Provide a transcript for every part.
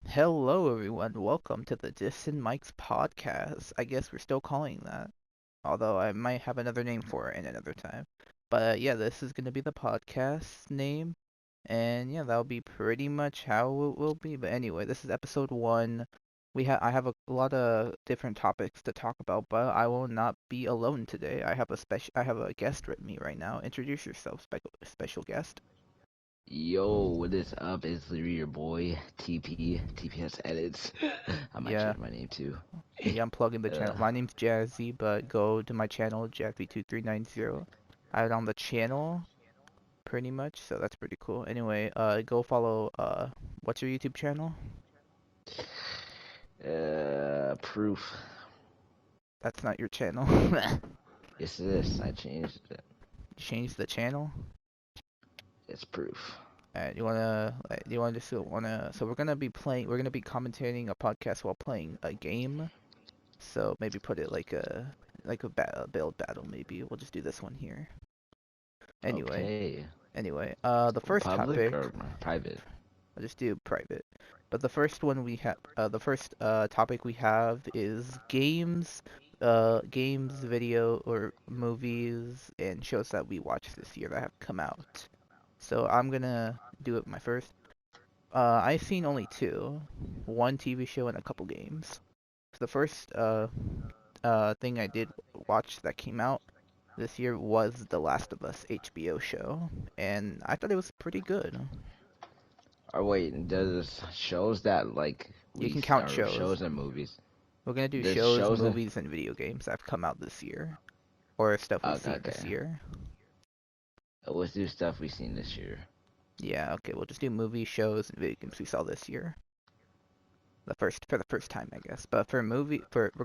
Hello, everyone. Welcome to the Distant Mike's podcast. I guess we're still calling that, although I might have another name for it in another time. But yeah, this is gonna be the podcast name, and yeah, that'll be pretty much how it will be. But anyway, this is episode one. I have a lot of different topics to talk about, but I will not be alone today. I have a guest with me right now. Introduce yourself, special guest. Yo, what is up? It's literally your boy TPS Edits. I might Yeah, change my name too. yeah, I'm plugging the channel. uh, My name's Jazzy, but go to my channel, Jazzy2390. I have it on the channel, pretty much, so that's pretty cool. Anyway, go follow, what's your YouTube channel? Proof. That's not your channel. Yes, it is. I changed it. Change the channel. It's proof. You wanna just wanna, so we're gonna be commentating a podcast while playing a game. So maybe put it like a build battle, maybe. We'll just do this one here. Anyway, Okay. the first Public topic. or private? I'll just do private. But the first one we have, the first topic we have is games, video, or movies and shows that we watched this year that have come out. So I'm gonna do it my first. I've seen only two, one TV show and a couple games. So the first thing I did watch that came out this year was The Last of Us HBO show, and I thought it was pretty good. Or wait, does shows that You can count or shows. shows and movies? We're gonna do Does shows, shows and movies, and video games that have come out this year, or stuff we've okay, seen this okay. year. Let's do stuff we've seen this year. Yeah, okay, we'll just do movies, shows, and video games we saw this year. For the first time, I guess. But we're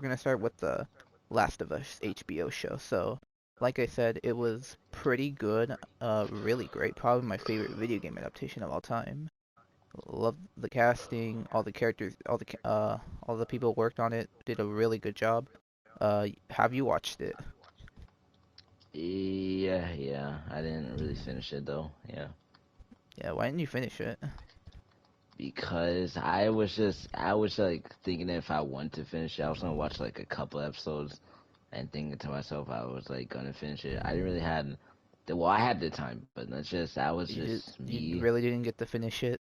gonna start with the Last of Us HBO show. So, like I said, it was pretty good, really great. Probably my favorite video game adaptation of all time. Love the casting, all the characters, all the people who worked on it did a really good job. Have you watched it? Yeah. I didn't really finish it though. Yeah. Yeah, why didn't you finish it? Because I was like thinking if I want to finish it, I was gonna watch like a couple episodes and thinking to myself I was like gonna finish it. I didn't really had the well, I had the time, but that's just that was just You me. really didn't get to finish it.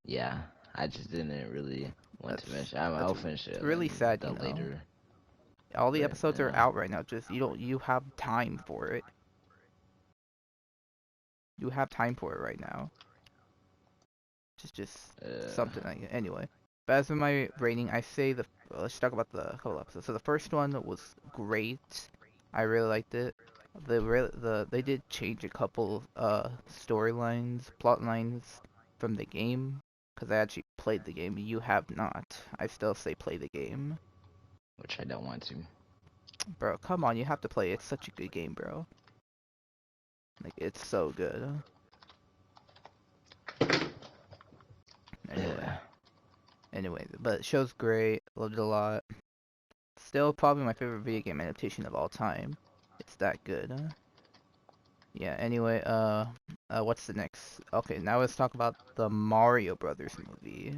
Yeah, I just didn't really want to That's finish it. I'll that's finish it really like sad, the you know. later, All the but episodes are out right now. Just you have time for it. You have time for it right now. Just uh, something like anyway. But as for my rating, I say let's talk about the couple episodes. So the first one was great. I really liked it. They did change a couple storylines, plot lines from the game because I actually played the game. You have not. I still say play the game. which I don't want to. Bro, come on, you have to play it. It's such a good game, bro. Like it's so good. Anyway, but show's great. Loved it a lot. Still probably my favorite video game adaptation of all time. It's that good. Yeah, anyway, what's the next? Okay, now let's talk about the Mario Brothers movie.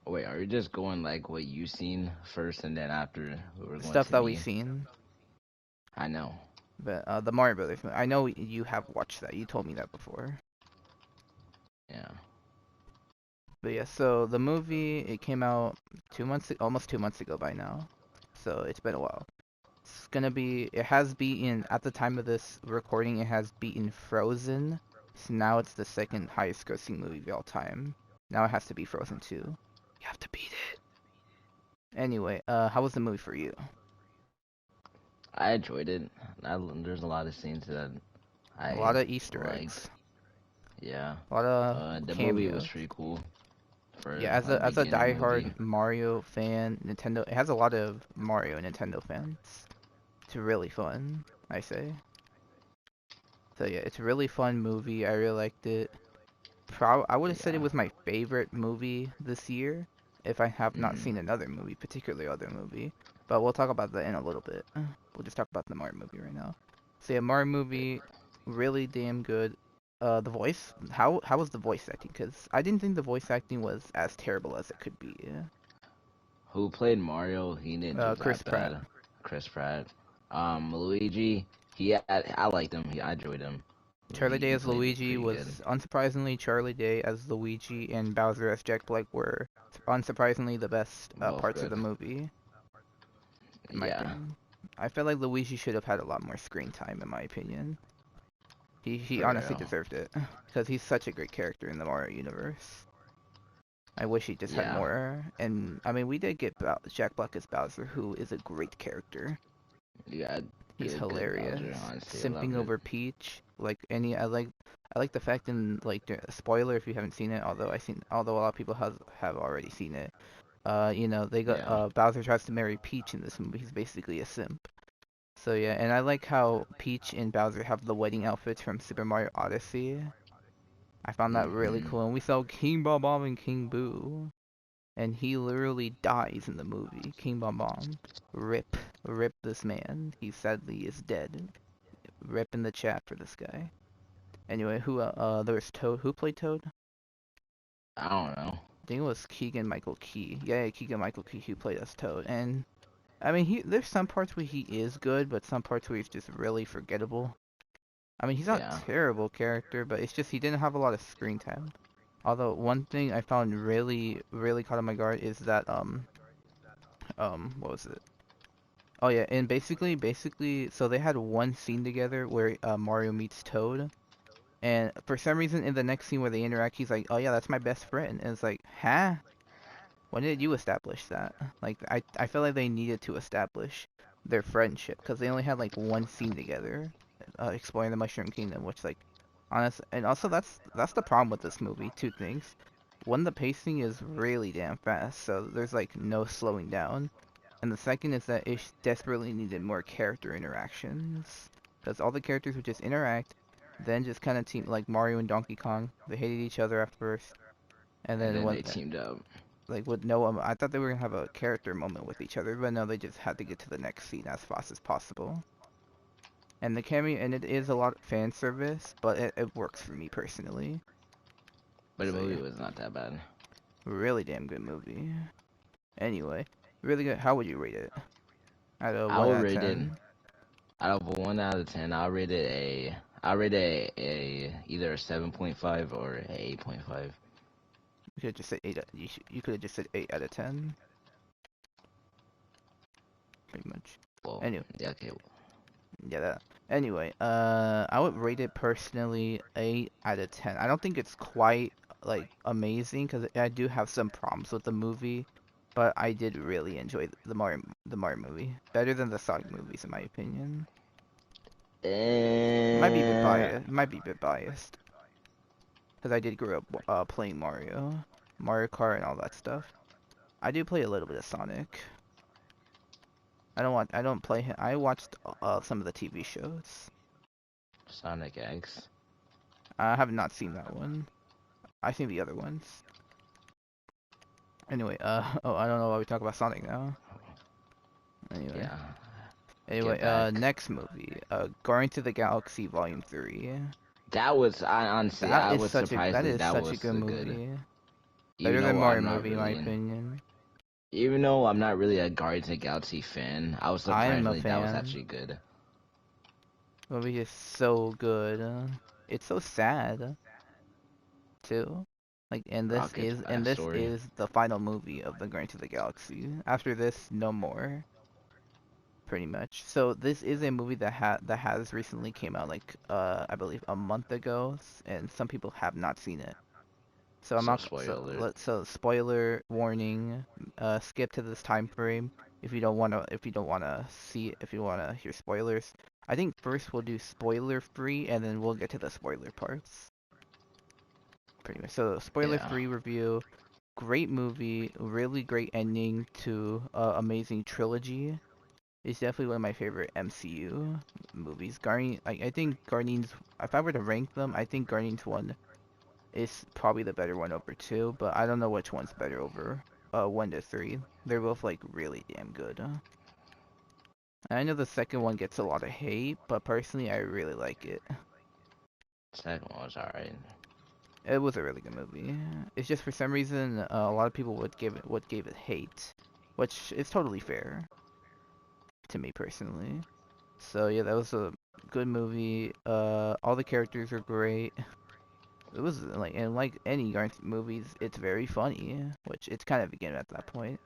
Wait, are you just going like what you seen first, and then after we're going Stuff to that we've me? seen. I know. But the Mario Brothers movie. I know you have watched that. You told me that before. Yeah. But yeah, so the movie it came out almost 2 months ago by now. So it's been a while. It has beaten, at the time of this recording, it has beaten Frozen. So now it's the second highest grossing movie of all time. Now it has to be Frozen 2. You have to beat it. Anyway, how was the movie for you? I enjoyed it. There's a lot of scenes that A lot I of Easter liked. eggs. Yeah. A lot of The movie was cameos. pretty cool for Yeah, a as a beginner movie. diehard Mario fan, Nintendo it has a lot of Mario and Nintendo fans. It's really fun, I say. So yeah, it's a really fun movie. I really liked it. I would have said it Yeah. was my favorite movie this year if I have not Hmm. seen another movie, particularly other movie. But we'll talk about that in a little bit. We'll just talk about the Mario movie right now. So yeah, Mario movie, really damn good. The voice. How was the voice acting? Because I didn't think the voice acting was as terrible as it could be. Who played Mario? He didn't do Chris that Pratt. bad. Chris Pratt. Luigi. I liked him. I enjoyed him. Charlie Day He as played Luigi pretty good. was unsurprisingly Charlie Day as Luigi and Bowser as Jack Black were unsurprisingly the best Both parts of good. the movie, in my Yeah. opinion. I feel like Luigi should have had a lot more screen time, in my opinion. He For honestly real. deserved it because he's such a great character in the Mario universe. I wish he just had Yeah. more. And I mean, we did get Jack Black as Bowser, who is a great character. You got He's good Bowser. hilarious. Honestly, I Simping loved it. over Peach, like any, I like the fact in like spoiler if you haven't seen it, although a lot of people have already seen it. They got Yeah. Bowser tries to marry Peach in this movie. He's basically a simp. So yeah, and I like how Peach and Bowser have the wedding outfits from Super Mario Odyssey. I found that really Hmm. cool. And we saw King Bomb Bomb and King Boo, and he literally dies in the movie. King Bomb Bomb, rip, rip this man. He sadly is dead. Rip in the chat for this guy. Anyway, there was Toad. Who played Toad? I don't know. I think it was Keegan Michael Key. Yeah, Keegan Michael Key who played as Toad. And I mean, there's some parts where he is good, but some parts where he's just really forgettable. I mean, he's not Yeah. a terrible character, but it's just he didn't have a lot of screen time. Although one thing I found really, really caught on my guard is that what was it? Oh yeah, and basically, so they had one scene together where Mario meets Toad, and for some reason in the next scene where they interact, he's like, "Oh yeah, that's my best friend," and it's like, "Huh? When did you establish that?" Like, I feel like they needed to establish their friendship because they only had like one scene together, exploring the Mushroom Kingdom, which like, honest, and also that's the problem with this movie. Two things. One, the pacing is really damn fast, so there's like no slowing down. And the second is that it desperately needed more character interactions. Because all the characters would just interact, then just kind of team like Mario and Donkey Kong. They hated each other at first, and And then then when they teamed up. like with no, I thought they were gonna have a character moment with each other, but no, they just had to get to the next scene as fast as possible. And the cameo, and it is a lot of fan service, but it works for me personally. But the So movie yeah, was not that bad. really damn good movie. Anyway, really good. How would you rate it? Out of I one would out of rate it 10? out of a 1 out of 10. I rate it a either a 7.5 or a 8.5. You could have just said eight. You could have just said 8 out of 10, pretty much. Well, Anyway, yeah, okay. yeah, that. Anyway, I would rate it personally 8 out of 10. I don't think it's quite like amazing because I do have some problems with the movie, but I did really enjoy the Mario movie. Better than the Sonic movies, in my opinion. Might be a bit Eh, biased. Might be a bit biased because I did grow up playing Mario Kart, and all that stuff. I do play a little bit of Sonic. I don't play him. I watched some of the TV shows. Sonic X. I have not seen that one. I've seen the other ones. Anyway, oh, I don't know why we talk about Sonic now. Anyway, Yeah, anyway, get back. next movie, Guardians of the Galaxy Volume 3. I honestly, I was surprised That that is that such a was good so good. movie. Even Better than though Mario I'm not movie, in my really in, opinion. even though I'm not really a Guardians of the Galaxy fan, I was I am surprised a that was fan. actually good. The movie is so good. It's so sad too. Like, Rocket's this backstory. is the final movie of the Guardians of the Galaxy. After this, no more, pretty much. So this is a movie that has recently came out, like I believe a month ago, and some people have not seen it. So I'm So not spoiler alert. so spoiler warning. Skip to this time frame if you don't wanna see if you wanna hear spoilers. I think first we'll do spoiler free, and then we'll get to the spoiler parts. Pretty much. So spoiler Yeah. free review. Great movie, really great ending to amazing trilogy. It's definitely one of my favorite MCU movies. I think Guardians. If I were to rank them, I think Guardians 1 is probably the better one over 2, but I don't know which one's better over 1 to 3. They're both like really damn good. I know the second one gets a lot of hate, but personally I really like it. Second one was alright. It was a really good movie. It's just for some reason a lot of people would give it hate, which is totally fair to me personally. So yeah, that was a good movie. All the characters are great. It was like, and like any Garth movies, it's very funny, which it's kind of again at that point.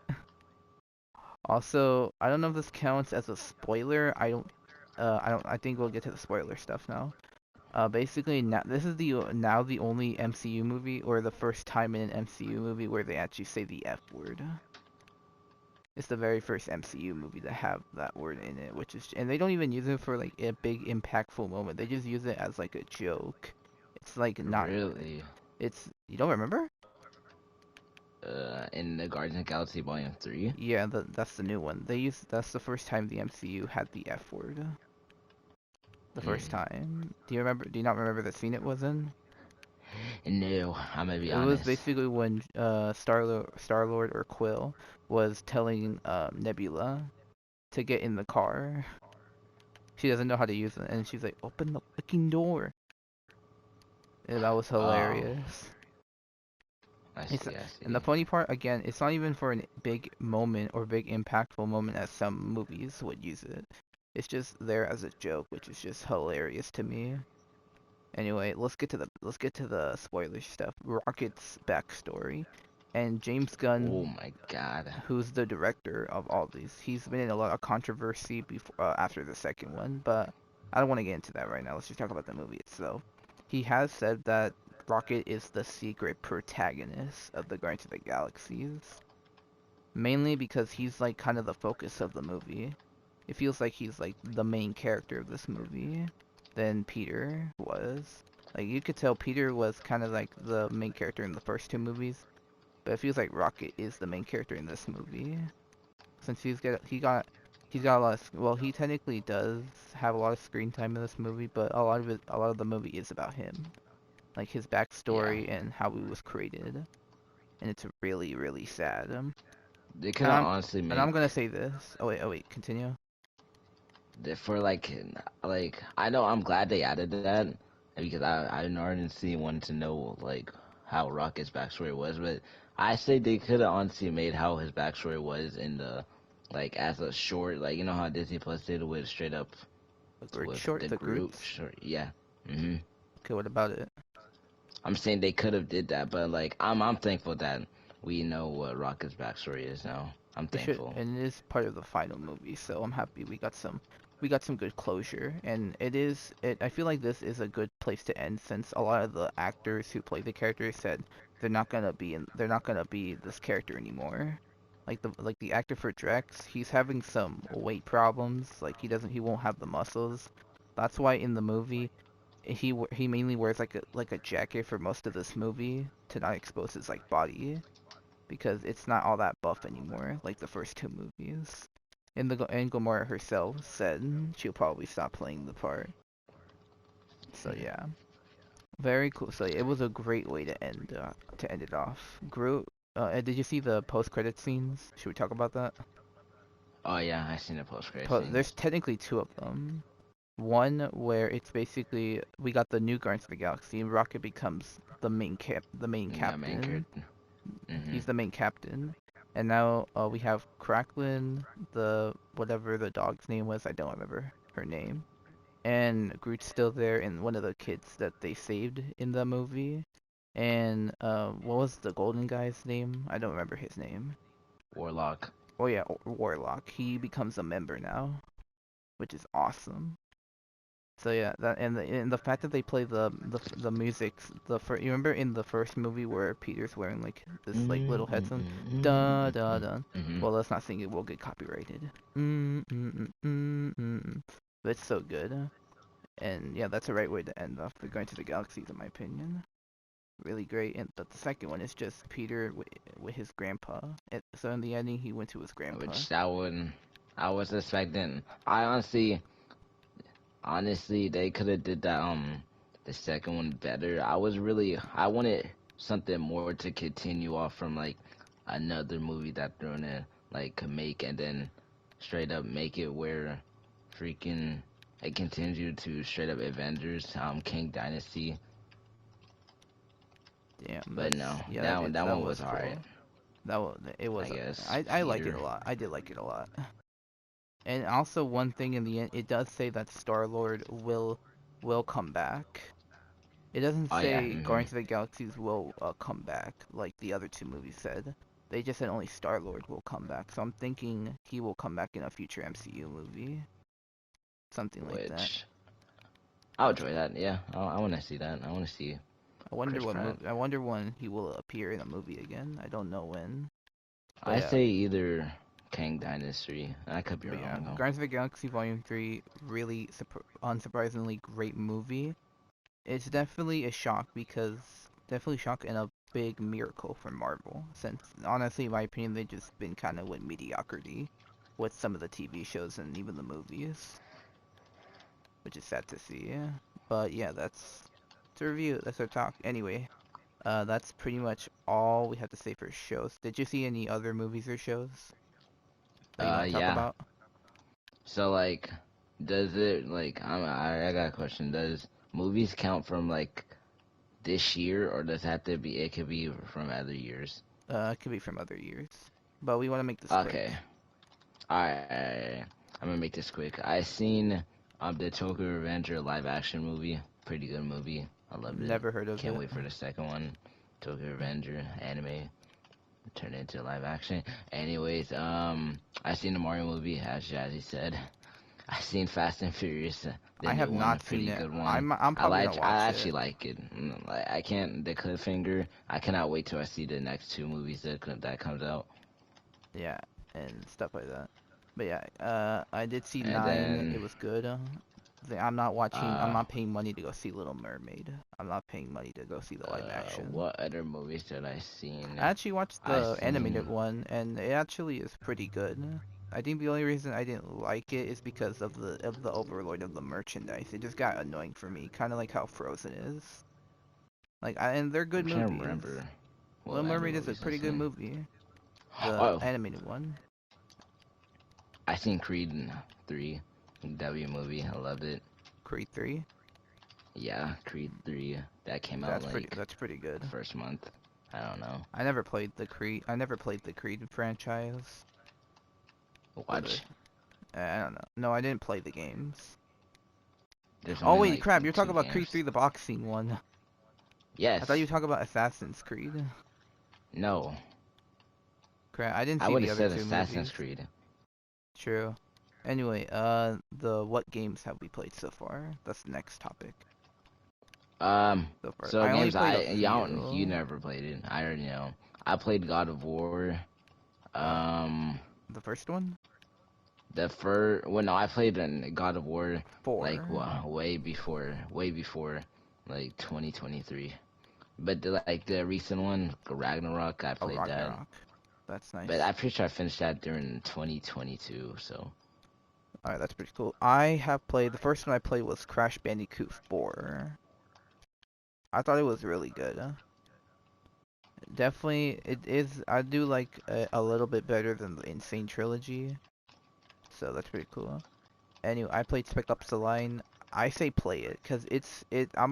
Also, I don't know if this counts as a spoiler. I think we'll get to the spoiler stuff now. Basically, now this is the only MCU movie, or the first time in an MCU movie where they actually say the F word. It's the very first MCU movie to have that word in it, and they don't even use it for like a big impactful moment. They just use it as like a joke. It's like not. Really? It's you don't remember? In the Guardians of the Galaxy Volume 3? Yeah, that's the new one. That's the first time the MCU had the F word. The first Mm. time. Do you remember? Do you not remember the scene it was in? No, I'm gonna be It was honest. basically when Star Lord or Quill was telling Nebula to get in the car. She doesn't know how to use it, and she's like, "Open the fucking door." And that was Oh, hilarious. I It's see, I and the see. funny part again, it's not even for a big moment or big impactful moment as some movies would use it. It's just there as a joke, which is just hilarious to me. Anyway, let's get to the spoiler stuff. Rocket's backstory, and James Oh Gunn, my god. who's the director of all these. He's been in a lot of controversy before after the second one, but I don't want to get into that right now. Let's just talk about the movie itself. He has said that Rocket is the secret protagonist of the Guardians of the Galaxies, mainly because he's like kind of the focus of the movie. It feels like he's like the main character of this movie than Peter was. Like you could tell Peter was kind of like the main character in the first two movies, but it feels like Rocket is the main character in this movie since he's got a lot of well, he technically does have a lot of screen time in this movie, but a lot of the movie is about him, like his Yeah. backstory and how he was created, and it's really really sad. They could And have I'm honestly and I'm make gonna say this. Oh wait, continue. for like I know I'm glad they added that because I already see wanted to know like how Rocket's backstory was, but I say they could have honestly made how his backstory was in the like as a short, like you know how Disney Plus did with straight up The Groot with short, the the Groot Groots. short. Yeah. hmm Okay, what about it? I'm saying they could have did that, but like I'm thankful that we know what Rocket's backstory is now. I'm It should, thankful. and it is part of the final movie, so I'm happy we got some good closure, and I feel like this is a good place to end since a lot of the actors who play the characters said they're not gonna be this character anymore. Like the actor for Drex, he's having some weight problems. Like he won't have the muscles. That's why in the movie he mainly wears like a jacket for most of this movie to not expose his like body because it's not all that buff anymore, like the first two movies. And Gamora herself said she'll probably stop playing the part. So yeah, very cool. So it was a great way to end it off. Groot. And did you see the post-credit scenes? Should we talk about that? Oh yeah, I seen the post credit There's scenes. technically two of them. One where it's basically we got the new Guardians of the Galaxy. Rocket becomes the main Yeah, main captain. character. hmm He's the main captain. And now we have Cracklin, the whatever the dog's name was, I don't remember her name. And Groot's still there, and one of the kids that they saved in the movie. And what was the golden guy's name? I don't remember his name. Warlock. Oh yeah, Warlock. He becomes a member now, which is awesome. So yeah, and the fact that they play the music, you remember in the first movie where Peter's wearing like this like little headset, da da da. hmm Well, let's not sing it; we'll get copyrighted. Mm mm mm mm mm. But it's so good, and yeah, that's a right way to end off the Going to the Galaxies, in my opinion. Really great, and but the second one is just Peter with his grandpa. So in the ending, he went to his grandpa. Which I was expecting. Honestly, they could have did that the second one better. I wanted something more to continue off from like another movie that they're gonna like could make and then straight up make it where freaking it continued to straight up Avengers, King Dynasty. Damn, But no, that's yeah, that that that one was was alright, cool. That was it I was. guess. I like it Peter. a lot. I did like it a lot. And also one thing in the end, it does say that Star Lord will come back. It doesn't Oh yeah. say Guardians of the Galaxies will come back like the other two movies said. They just said only Star Lord will come back. So I'm thinking he will come back in a future MCU movie, something like that. Which I'll enjoy that. Yeah, I want to see that. I want to see I wonder Chris what Pratt. movie. I wonder when he will appear in a movie again. I don't know when, but I yeah, say either Kang Dynasty. I could be but yeah, wrong though. Guardians of the Galaxy Volume 3, really unsurprisingly great movie. It's definitely a shock because definitely shock and a big miracle for Marvel. Since honestly, in my opinion, they've just been kind of with mediocrity with some of the TV shows and even the movies, which is sad to see. But yeah, that's to review. That's our talk. Anyway, that's pretty much all we have to say for shows. Did you see any other movies or shows that you want to talk Yeah. about? So like, does it like I got a question. Does movies count from like this year, or does it have to be? It could be from other years. It could be from other years, but we want to make this Okay. quick. Alright. I'm gonna make this quick. I seen the Tokyo Revenger live action movie. Pretty good movie. I loved it. Never heard of Can't it. wait for the second one. Tokyo Revenger anime turned into live action. Anyways, I seen the Mario movie, as Jazzy said. I seen Fast and Furious, the I have new one, a not seen pretty it. good one. I'm I probably gonna like, I watch actually it. like it. Like, I can't the cliffhanger. I cannot wait till I see the next two movies that comes out. Yeah, and stuff like that. But yeah, I did see And nine. It then, was good. I'm not watching. I'm uh, not paying money to go see Little Mermaid. I'm not paying money to go see the live action. what other movies did I seen? I actually watched I the animated seen, one, and it actually is pretty good. I think the only reason I didn't like it is because of the overload of the merchandise. It just got annoying for me, kind of like how Frozen is. And they're good I'm trying to movies. remember Little what other Mermaid is a movies I pretty good seen. movie, the Oh, animated one. I seen Creed 3, W movie. I loved it. Creed 3. Yeah, Creed 3. That came out like That's pretty the good. first month. I don't know. I never played the Creed franchise. But Watch. I don't know. No, I didn't play the games. There's Oh only wait, like crap! You're two talking about Creed games. 3, the boxing one. I thought you Yes. were talking about Assassin's Creed. No. Crap, I didn't I see would the have other said two Assassin's movies. Creed. True. Anyway, the what games have we played so far? That's the next topic. So far, So I only games played a you few. never played it. I already know. I played God of War. Uh, Um, the first one, the first, well, no, I played in God of War like 4. way before, like 2023. But like the recent one, Ragnarok, I Oh, played that. Ragnarok. That's But nice. I'm pretty sure I finished that during 2022. So Alright, that's pretty cool. I have played, the first one I played was Crash Bandicoot 4. I thought it was really good. Definitely, it is, I do like a little bit better than the Insane Trilogy, so that's pretty cool. Anyway, I played Spec Ops The Line. I say play it, because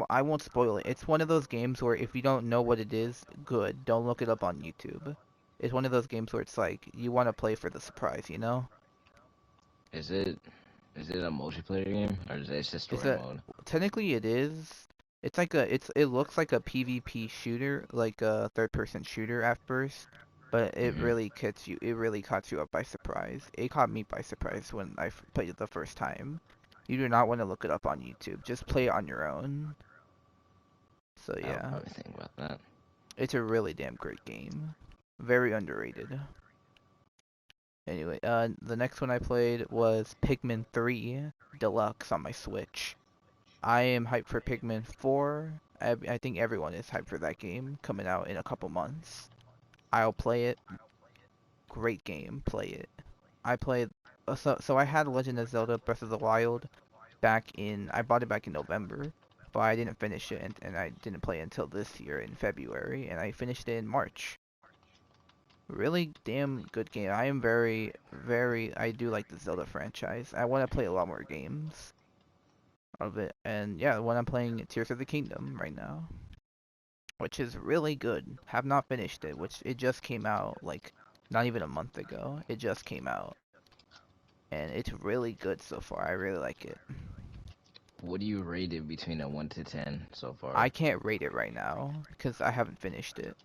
I won't spoil it. It's one of those games where if you don't know what it is, good, don't look it up on YouTube. It's one of those games where it's like, you want to play for the surprise, you know? is it is it a multiplayer game or is it just It's story a mode? technically it is. It looks like a PvP shooter, like a third person shooter at first, but Hmm. it really caught you up by surprise. It caught me by surprise when played it the first time. You do not want to look it up on YouTube. Just play it on your own. So I'll yeah, probably think about that. it's a really damn great game. Very underrated. Anyway, the next one I played was Pikmin 3 Deluxe on my Switch. I am hyped for Pikmin 4. I think everyone is hyped for that game coming out in a couple months. I'll play it. Great game. Play it. I played. So I had Legend of Zelda Breath of the Wild I bought it back in November, but I didn't finish it and I didn't play it until this year in February, and I finished it in March. Really damn good game. I do like the Zelda franchise. I want to play a lot more games. of it. And yeah, when I'm playing Tears of the Kingdom right now, which is really good. Have not finished it, which it just came out like not even a month ago. It just came out, and it's really good so far. I really like it. What do you rate it between a 1 to 10 so I far? can't rate it right now because I haven't finished it.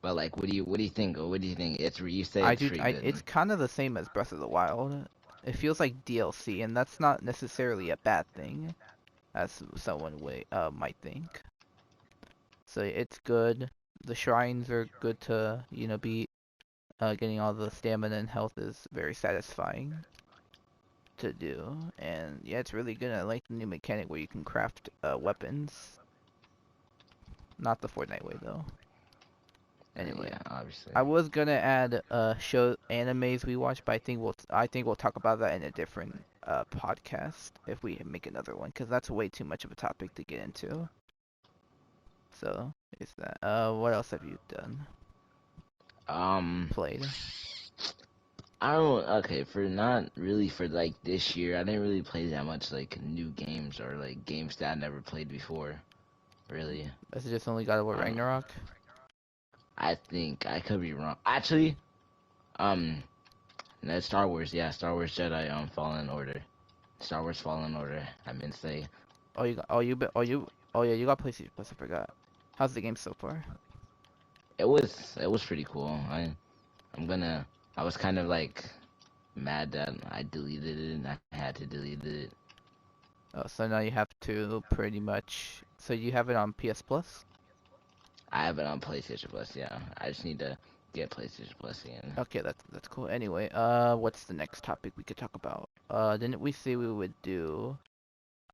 But like, what do you think? Or what do you think? You say I it's do. pretty good. It's kind of the same as Breath of the Wild. It feels like DLC, and that's not necessarily a bad thing, as someone might think. So it's good. The shrines are good to beat. Getting all the stamina and health is very satisfying to do, and yeah, it's really good. I like the new mechanic where you can craft weapons. Not the Fortnite way though. Anyway, Yeah, obviously. I was gonna add show animes we watch, but I think we'll talk about that in a different podcast if we make another one, because that's way too much of a topic to get into. So is that what else have you done? Um, Played? I don't. Okay, for not really for like this year, I didn't really play that much like new games or like games that I never played before. Really, Is it just only God of War um, Ragnarok? I think I could be wrong. Actually, um, that's Star Wars. Yeah, Star Wars Jedi Fallen Order. Star Wars Fallen Order. I meant to say Oh, you got, oh you be- oh you oh yeah, you got PlayStation Plus. I forgot. How's the game so far? it was pretty cool. I'm gonna. I was kind of like mad that I deleted it and I had to delete it. Oh, so now you have to pretty much. So you have it on PS Plus? I have it on PlayStation Plus. Yeah, I just need to get PlayStation Plus again. Okay, that's cool. Anyway, what's the next topic we could talk about? Didn't we say we would do?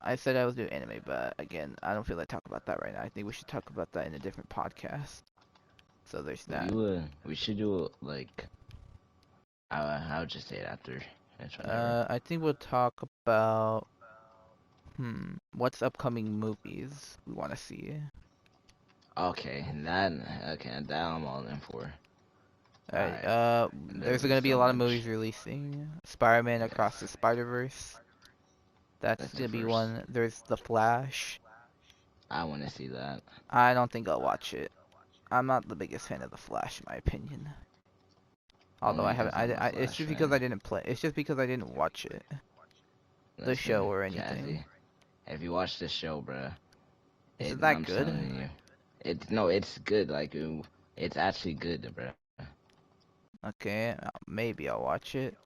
I said I was doing anime, but again, I don't feel like talk about that right now. I think we should talk about that in a different podcast. So there's that. We should do like I'll just say it after. It's whenever. I think we'll talk about what's upcoming movies we want to see. Okay, that okay, that I'm all in for. All Alright, right, there's there's gonna be a so lot of much. movies releasing. Spider-Man Yeah, Across the Spider-Verse. That's that's the gonna be first. one. There's The Flash. I want to see that. I don't think I'll watch it. I'm not the biggest fan of The Flash, in my opinion. Although Only I haven't, because I'm a it's Flash just because I fan. didn't play. It's just because I didn't watch it, the show Listen, or anything. Jazzy, if you watch this show, bruh, Is it it, that I'm good? telling you, it's good. Like, it's actually good, bruh. Okay, maybe I'll watch it.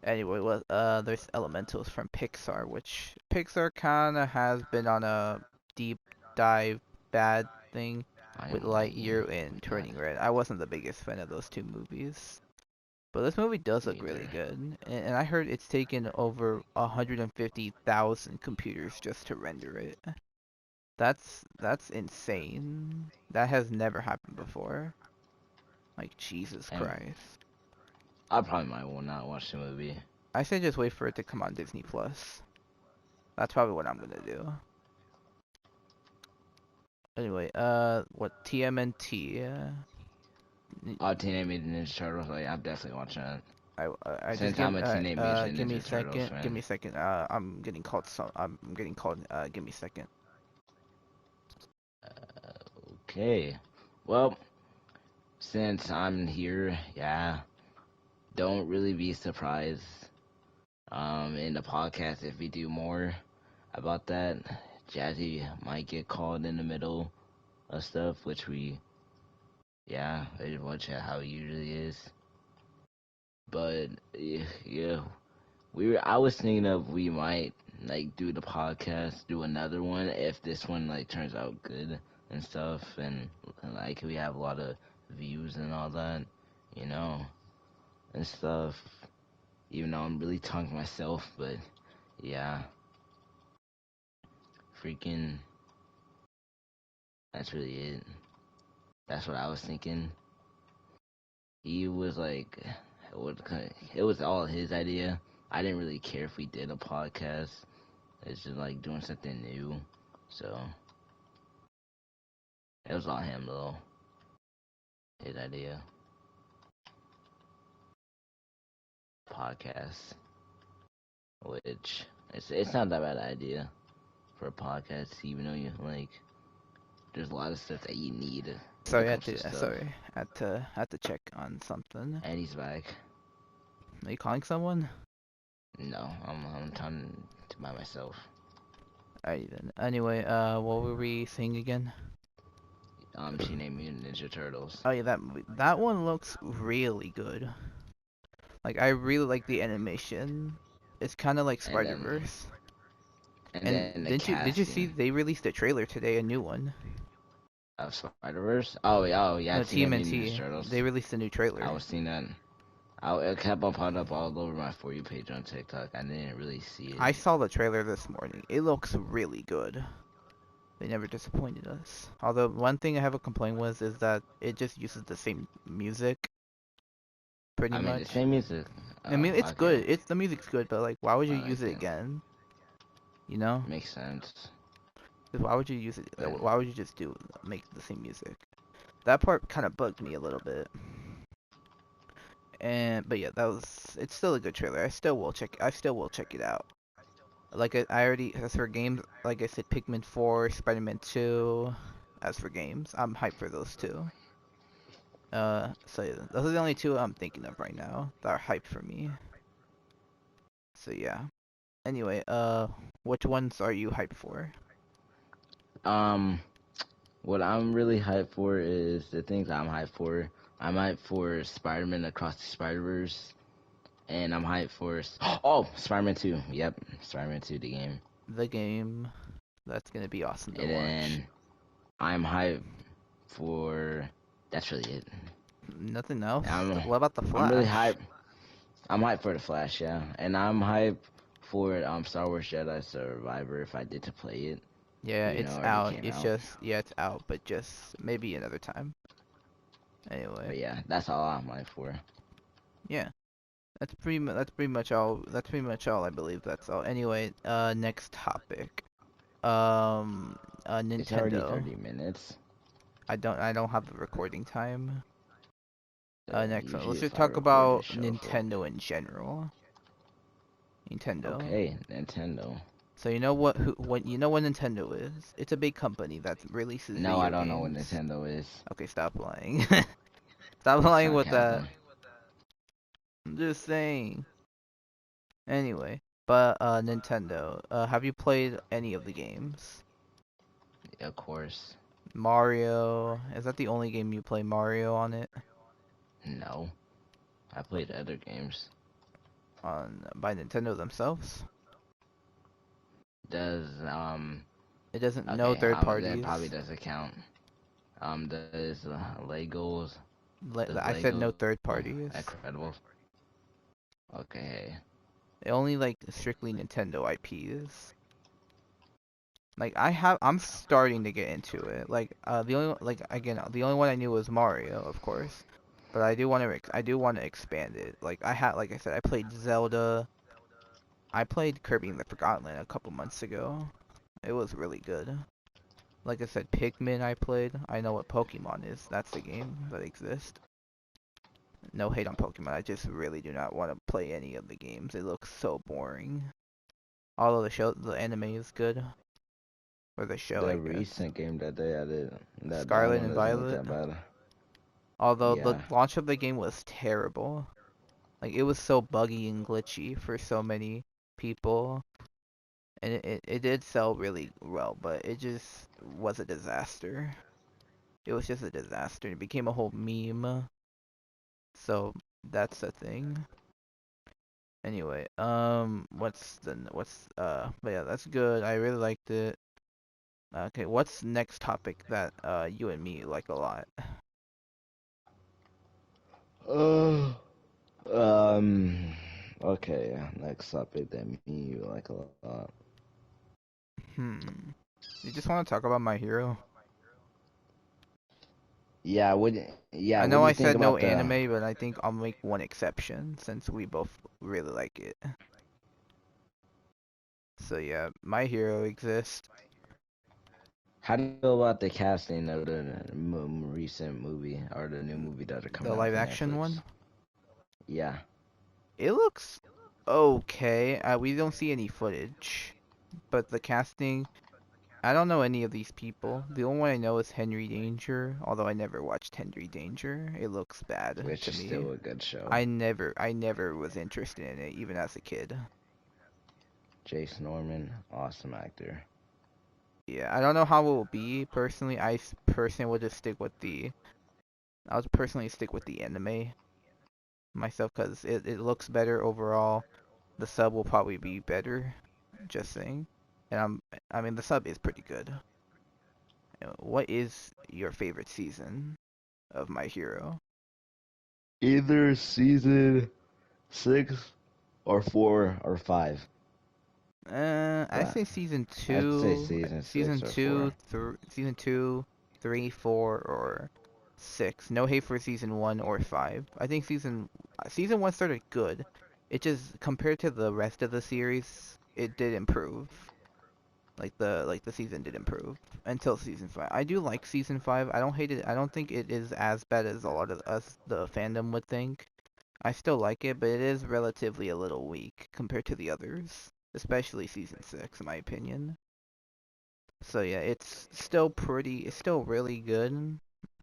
Anyway, there's Elementals from Pixar, which Pixar kind of has been on a deep dive bad thing I with am Lightyear and Turning Red. I wasn't the biggest fan of those two movies. But this movie does look really neither. good, and I heard it's taken over 150,000 computers just to render it. That's insane. That has never happened before. Like Jesus And Christ. I probably might will not watch the movie. I say just wait for it to come on Disney Plus. That's probably what I'm gonna do. Anyway, what TMNT? Teenage Mutant Ninja Turtles, like, I'm definitely watching that. I just Since I'm a Teenage Mutant give me a Ninja Turtles second. Give fan. me a second. I'm getting called. So I'm getting called. Give me a second. Okay. Well, since I'm here, yeah, don't really be surprised in the podcast if we do more about that. Jazzy might get called in the middle of stuff, which yeah, which how it usually is. But yeah, I was thinking of we might like do the podcast, do another one if this one like turns out good and stuff, and like we have a lot of views and all that, you know, and stuff. Even though I'm really tongue myself, but yeah, freaking, that's really it. That's what I was thinking. He was like, it was all his idea. I didn't really care if we did a podcast. It's just like doing something new. So it was all him though. His idea. Podcast. Which it's not that bad idea. for a podcast, even though you like there's a lot of stuff that you need when it Sorry, comes to stuff. I had to check on something. And he's back. Are you calling someone? No, I'm talking to by myself. Alright then. Anyway, what were we saying again? She named Mutant Ninja Turtles, Oh yeah, that one looks really good. Like I really like the animation. It's kind of like and then Spider-Verse. and And then the did you see casting they released a trailer today, a new one? of Spider Verse. Oh yeah, No, I've seen that Mutant Ninja TMNT. They Turtles. released a new I trailer. was seeing that. It kept on popping up all over my For You page on TikTok. I didn't really see it. I saw the trailer this morning. It looks really good. They never disappointed us. Although one thing I have a complaint with is that it just uses the same music pretty I mean, the much. same music. I mean, it's Okay, good. It's the music's good, but like, why would you I use like it it. again? You know? Makes sense. 'Cause why would you use it? But Why would you just make the same music? That part kind of bugged me a little bit. And but yeah, it's still a good trailer. I still will check it out. Like I already as for games, like I said, Pikmin 4, Spider-Man 2. As for games, I'm hyped for those two. So yeah, those are the only two I'm thinking of right now that are hyped for me. So yeah. Anyway, which ones are you hyped for? um, what I'm really hyped for is the things I'm hyped for. I'm hyped for Spider-Man Across the Spider-Verse, and I'm hyped for Spider-Man 2. Yep, Spider-Man 2, the game. The game. That's gonna be awesome to And watch. then I'm hyped for. That's really it. Nothing else. I'm What about the I'm really Flash? hyped. I'm hyped for the Flash, yeah, and I'm hyped for Star Wars Jedi Survivor if I did to play it, Yeah, even though it it's already out. came It's out. just yeah, it's out, but just maybe another time. Anyway, But yeah, that's all I'm hyped for. yeah, that's pretty much all. That's pretty much all. I believe that's all. Anyway, next topic. Um, It's already Nintendo. 30 minutes. I don't have the recording time. Next one. Usually Let's just if I talk record about this show for. Nintendo in general. Nintendo. Okay, Nintendo. So you know what Nintendo is? It's a big company that releases No, I video don't know what games. Nintendo is. Okay, stop lying. Stop It's lying with that. sarcasm. I'm just saying. Anyway, but Nintendo. Have you played any of the games? Of course. Mario. Is that the only game you play Mario on it? No. I played other games. On by Nintendo themselves? Does It doesn't know okay, third that probably parties. doesn't count. Does Legos does I said no Lego third parties. Incredibles? Okay. It only like strictly Nintendo IPs. Like I'm starting to get into it. Like the only one I knew was Mario, of course. But I do want to expand it. Like I said, I played Zelda. I played Kirby and the Forgotten Land a couple months ago. It was really good. Like I said, Pikmin I played. I know what Pokemon is. That's the game that exists. No hate on Pokemon. I just really do not want to play any of the games. It looks so boring. Although the anime is good. Or the show, I The guess. recent game that they added, that Scarlet one and doesn't look Violet. that bad. Although the Yeah. launch of the game was terrible. Like it was so buggy and glitchy for so many people. And it did sell really well, but it just was a disaster. It was just a disaster. It became a whole meme. So that's the thing. Anyway, but yeah, that's good. I really liked it. Okay, what's next topic that you and me like a lot? Uh, um. Okay. Next topic that me you like a lot. Hmm. You just want to talk about My Hero? Yeah. I What know do I you think said no about the? anime, but I think I'll make one exception since we both really like it. So yeah, My Hero exists. How do you feel about the casting of the recent movie or the new movie that are The coming out live from action Netflix? one. Yeah. It looks okay. We don't see any footage, but the casting. I don't know any of these people. The only one I know is Henry Danger, although I never watched Henry Danger. It looks bad which to is me. still a good show. I never was interested in it, even as a kid. Jace Norman, awesome actor. Yeah, I don't know how it will be personally. Personally would just stick with the. I would personally stick with the anime myself because it looks better overall. The sub will probably be better. Just saying. And I mean the sub is pretty good. What is your favorite season of My Hero? Either season 6 or 4 or 5. I But say season I'd say two, season 6 season or two, 4. season two, three, four, or six. No hate for season one or five. I think season one started good. It just compared to the rest of the series, it did improve. Like the season did improve until season five. I do like season five. I don't hate it. I don't think it is as bad as a lot of us the fandom would think. I still like it, but it is relatively a little weak compared to the others, especially season six, in my opinion. So yeah, it's still really good.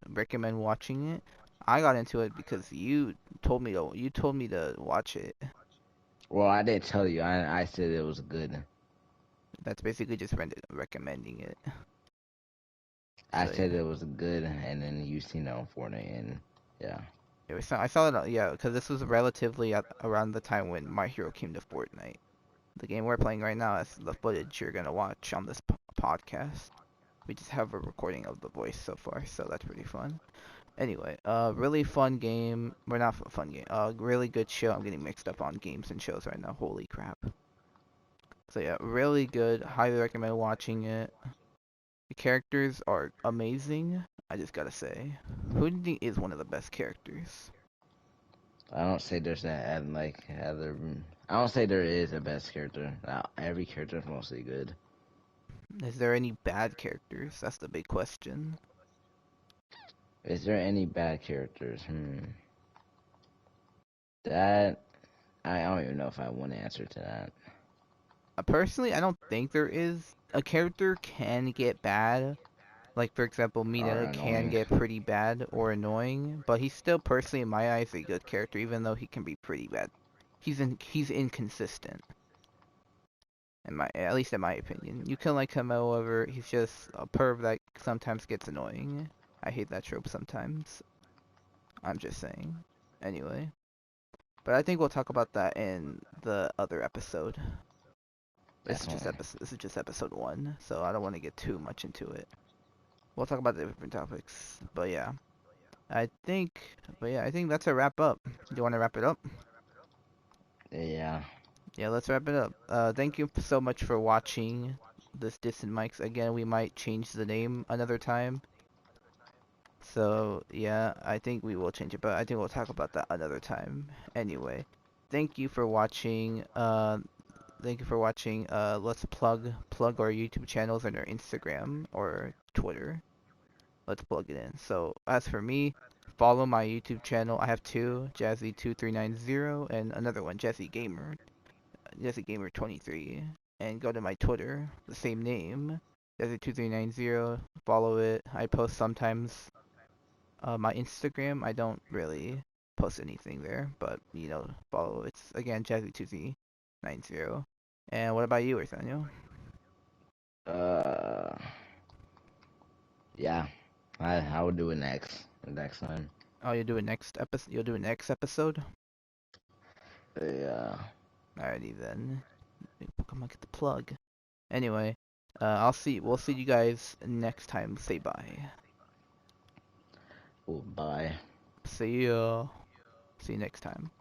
Recommend watching it. I got into it because you told me to watch it. Well, I didn't tell you. I said it was good. That's basically just recommending it. I So said yeah, it was good, and then you seen it on Fortnite, and yeah. I saw it. Yeah, because this was relatively around the time when My Hero came to Fortnite. The game we're playing right now is the footage you're gonna watch on this podcast. We just have a recording of the voice so far, so that's pretty fun. Anyway, really fun game. We're not a fun game. Really good show. I'm getting mixed up on games and shows right now. Holy crap. So yeah, really good. Highly recommend watching it. The characters are amazing. I just gotta say, who do you think is one of the best characters? I don't say there's that like other. I don't say there is a best character. Every character is mostly good. Is there any bad characters? That's the big question. Is there any bad characters? That I don't even know if I want to answer to that. Personally, I don't think there is. A character can get bad. Like for example, Or Mina can annoying. get pretty bad or annoying, but he's still personally in my eyes a good character, even though he can be pretty bad. He's inconsistent in my at least in my opinion. You can like him, however, he's just a perv that sometimes gets annoying. I hate that trope sometimes. I'm just saying. Anyway, but I think we'll talk about that in the other episode. Definitely. This is just episode one, so I don't want to get too much into it. We'll talk about the different topics, but yeah. I think, but yeah, I think that's a wrap up. Do you want to wrap it up? Yeah. Yeah, let's wrap it up. Thank you so much for watching this Distant Mics. Again, we might change the name another time. So yeah, I think we will change it, but I think we'll talk about that another time. Anyway, thank you for watching. Thank you for watching. Let's plug our YouTube channels and our Instagram or Twitter. Let's plug it in. So as for me, follow my YouTube channel. I have two, Jazzy2390 and another one, Jazzy Gamer 23. And go to my Twitter, the same name, Jazzy2390. Follow it. I post sometimes. My Instagram, I don't really post anything there, but follow. It's again Jazzy2390. And what about you, Nathaniel? Uh. Yeah. I will do it next time. Oh, you'll do it next episode. You'll do it next episode. Yeah. Alrighty then. Come on, get the plug. Anyway, I'll see. We'll see you guys next time. Say bye. Well, bye. See ya. See you next time.